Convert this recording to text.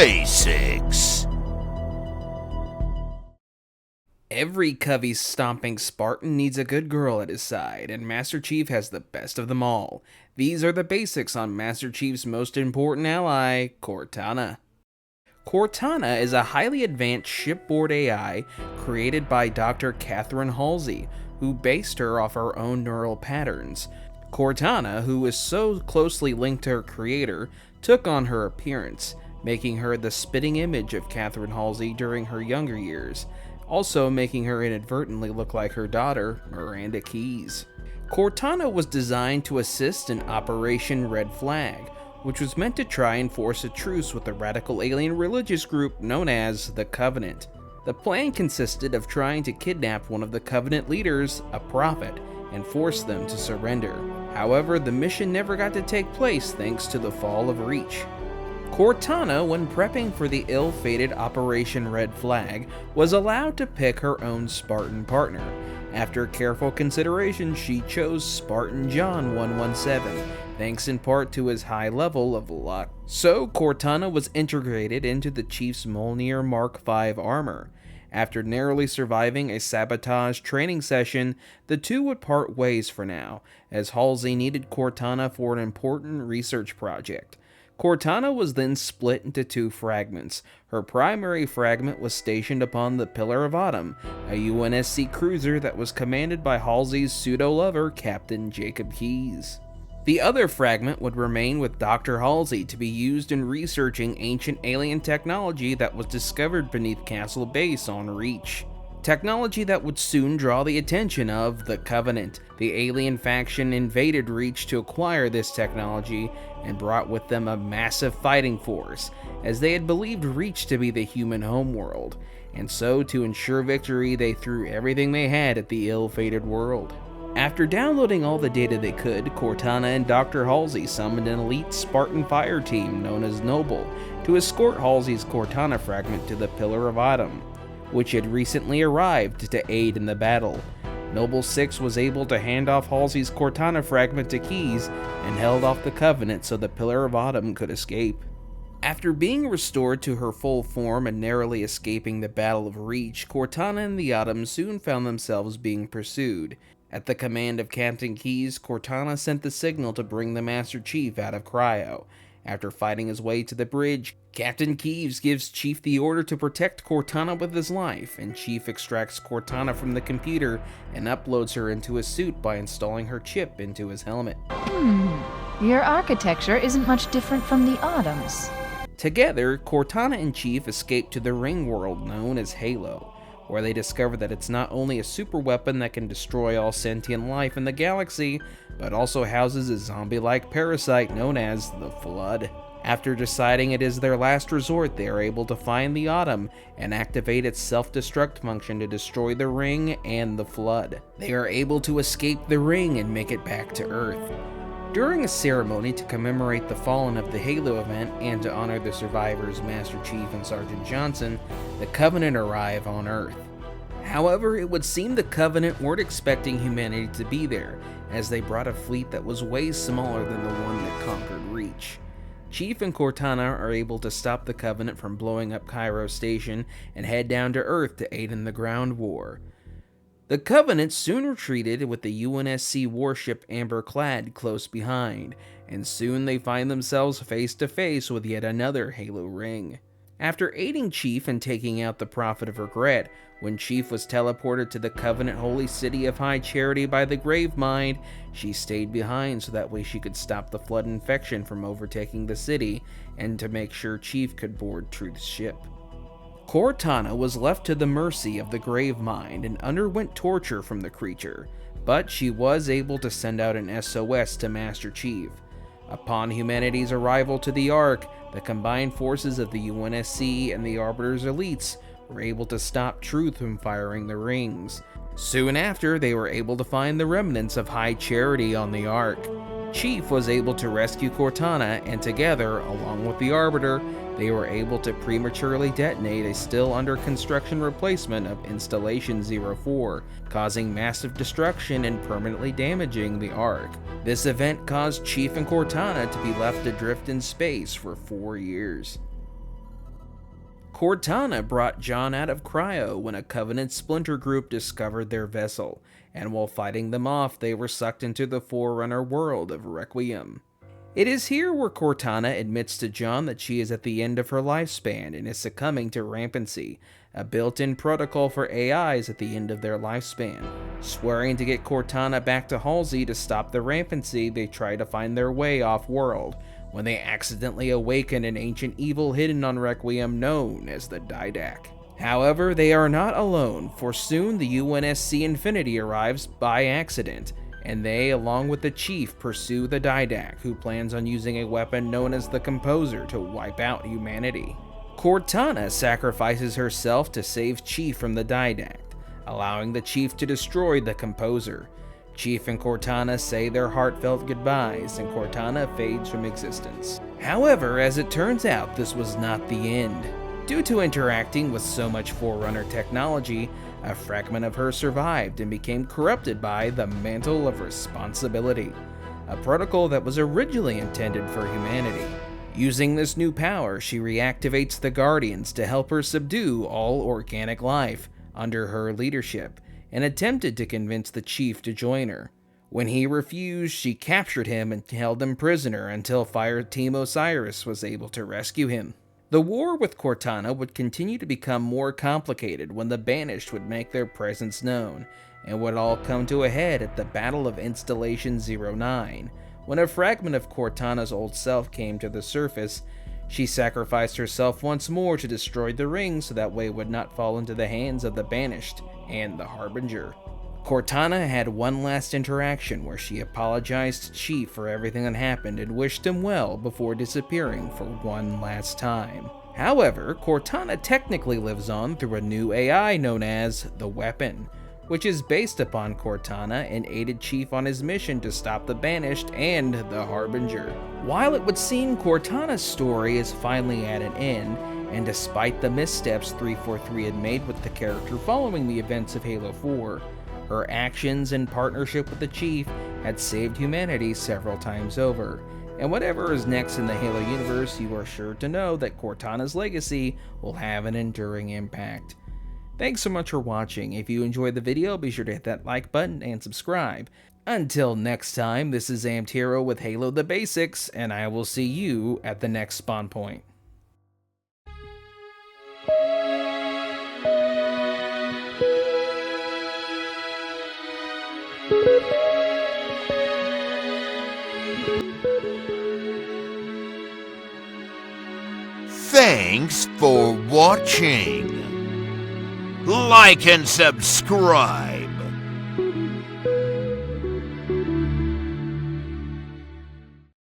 Basics. Every covey-stomping Spartan needs a good girl at his side, and Master Chief has the best of them all. These are the basics on Master Chief's most important ally, Cortana. Cortana is a highly advanced shipboard AI created by Dr. Catherine Halsey, who based her off her own neural patterns. Cortana, who is so closely linked to her creator, took on her appearance, making her the spitting image of Catherine Halsey during her younger years, also making her inadvertently look like her daughter, Miranda Keyes. Cortana was designed to assist in Operation Red Flag, which was meant to try and force a truce with the radical alien religious group known as the Covenant. The plan consisted of trying to kidnap one of the Covenant leaders, a prophet, and force them to surrender. However, the mission never got to take place thanks to the fall of Reach. Cortana, when prepping for the ill-fated Operation Red Flag, was allowed to pick her own Spartan partner. After careful consideration, she chose Spartan John 117, thanks in part to his high level of luck. So, Cortana was integrated into the Chief's Mjolnir Mark V armor. After narrowly surviving a sabotage training session, the two would part ways for now, as Halsey needed Cortana for an important research project. Cortana was then split into two fragments. Her primary fragment was stationed upon the Pillar of Autumn, a UNSC cruiser that was commanded by Halsey's pseudo-lover, Captain Jacob Keyes. The other fragment would remain with Dr. Halsey to be used in researching ancient alien technology that was discovered beneath Castle Base on Reach. Technology that would soon draw the attention of the Covenant. The alien faction invaded Reach to acquire this technology and brought with them a massive fighting force, as they had believed Reach to be the human homeworld, and so to ensure victory they threw everything they had at the ill-fated world. After downloading all the data they could, Cortana and Dr. Halsey summoned an elite Spartan fire team known as Noble to escort Halsey's Cortana fragment to the Pillar of Autumn, which had recently arrived to aid in the battle. Noble 6 was able to hand off Halsey's Cortana fragment to Keyes and held off the Covenant so the Pillar of Autumn could escape. After being restored to her full form and narrowly escaping the Battle of Reach, Cortana and the Autumn soon found themselves being pursued. At the command of Captain Keyes, Cortana sent the signal to bring the Master Chief out of cryo. After fighting his way to the bridge, Captain Keyes gives Chief the order to protect Cortana with his life, and Chief extracts Cortana from the computer and uploads her into his suit by installing her chip into his helmet. Your architecture isn't much different from the Autumn's. Together, Cortana and Chief escape to the ring world known as Halo, where they discover that it's not only a super weapon that can destroy all sentient life in the galaxy, but also houses a zombie-like parasite known as the Flood. After deciding it is their last resort, they are able to find the Autumn and activate its self-destruct function to destroy the ring and the Flood. They are able to escape the ring and make it back to Earth. During a ceremony to commemorate the fallen of the Halo event and to honor the survivors Master Chief and Sergeant Johnson, the Covenant arrive on Earth. However, it would seem the Covenant weren't expecting humanity to be there, as they brought a fleet that was way smaller than the one that conquered Reach. Chief and Cortana are able to stop the Covenant from blowing up Cairo Station and head down to Earth to aid in the ground war. The Covenant soon retreated with the UNSC warship Amberclad close behind, and soon they find themselves face to face with yet another Halo ring. After aiding Chief and taking out the Prophet of Regret, when Chief was teleported to the Covenant holy city of High Charity by the Gravemind, she stayed behind so that way she could stop the Flood infection from overtaking the city, and to make sure Chief could board Truth's ship. Cortana was left to the mercy of the Gravemind and underwent torture from the creature, but she was able to send out an SOS to Master Chief. Upon humanity's arrival to the Ark, the combined forces of the UNSC and the Arbiter's elites were able to stop Truth from firing the rings. Soon after, they were able to find the remnants of High Charity on the Ark. Chief was able to rescue Cortana, and together, along with the Arbiter, they were able to prematurely detonate a still under construction replacement of Installation 04, causing massive destruction and permanently damaging the Ark. This event caused Chief and Cortana to be left adrift in space for 4 years. Cortana brought John out of cryo when a Covenant splinter group discovered their vessel, and while fighting them off, they were sucked into the Forerunner world of Requiem. It is here where Cortana admits to John that she is at the end of her lifespan and is succumbing to rampancy, a built-in protocol for AIs at the end of their lifespan. Swearing to get Cortana back to Halsey to stop the rampancy, they try to find their way off-world, when they accidentally awaken an ancient evil hidden on Requiem known as the Didac. However, they are not alone, for soon the UNSC Infinity arrives by accident, and they, along with the Chief, pursue the Didac, who plans on using a weapon known as the Composer to wipe out humanity. Cortana sacrifices herself to save Chief from the Didac, allowing the Chief to destroy the Composer. Chief and Cortana say their heartfelt goodbyes, and Cortana fades from existence. However, as it turns out, this was not the end. Due to interacting with so much Forerunner technology, a fragment of her survived and became corrupted by the Mantle of Responsibility, a protocol that was originally intended for humanity. Using this new power, she reactivates the Guardians to help her subdue all organic life under her leadership, and attempted to convince the Chief to join her. When he refused, she captured him and held him prisoner until Fire Team Osiris was able to rescue him. The war with Cortana would continue to become more complicated when the Banished would make their presence known, and would all come to a head at the Battle of Installation 09. When a fragment of Cortana's old self came to the surface, she sacrificed herself once more to destroy the ring so that way it would not fall into the hands of the Banished and the Harbinger. Cortana had one last interaction where she apologized to Chief for everything that happened and wished him well before disappearing for one last time. However, Cortana technically lives on through a new AI known as the Weapon, which is based upon Cortana and aided Chief on his mission to stop the Banished and the Harbinger. While it would seem Cortana's story is finally at an end, and despite the missteps 343 had made with the character following the events of Halo 4, her actions and partnership with the Chief had saved humanity several times over, and whatever is next in the Halo universe, you are sure to know that Cortana's legacy will have an enduring impact. Thanks so much for watching. If you enjoyed the video, be sure to hit that like button and subscribe. Until next time, this is Amped Hero with Halo the Basics, and I will see you at the next spawn point. Thanks for watching. Like and subscribe.